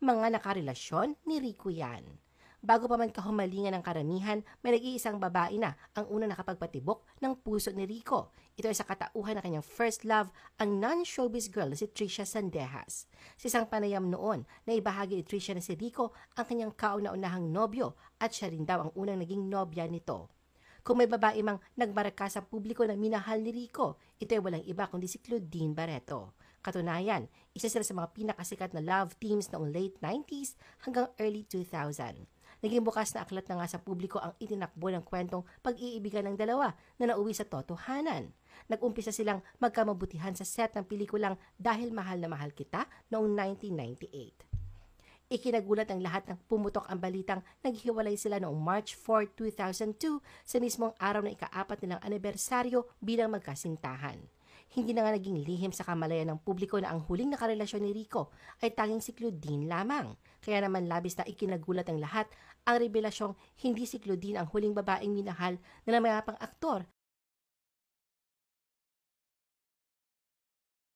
mga nakarelasyon ni Rico yan. Bago pa man kahumalingan ng karamihan, may nag-iisang babae na ang unang nakapagpatibok ng puso ni Rico. Ito ay sa katauhan ng kanyang first love, ang non-showbiz girl na si Trisha Sandejas. Sa isang panayam noon, na ibahagi ni Trisha na si Rico ang kanyang kauna-unahang nobyo at siya rin daw ang unang naging nobya nito. Kung may babae mang nagbaraka sa publiko na minahal ni Rico, ito ay walang iba kundi si Claudine Barreto. Katunayan, isa sila sa mga pinakasikat na love teams noong late 90s hanggang early 2000. Naging bukas na aklat na nga sa publiko ang itinakbo ng kwentong pag-iibigan ng dalawa na nauwi sa totohanan. Nag-umpisa silang magkamabutihan sa set ng pelikulang Dahil Mahal na Mahal Kita noong 1998. Ikinagulat ng lahat ng pumutok ang balitang naghiwalay sila noong March 4, 2002 sa mismong araw ng ika-4 nilang anibersaryo bilang magkasintahan. Hindi na nga naging lihim sa kamalayan ng publiko na ang huling nakarelasyon ni Rico ay tanging si Claudine lamang. Kaya naman labis na ikinagulat ng lahat ang revelasyong hindi si Claudine ang huling babaeng minahal na namayapang aktor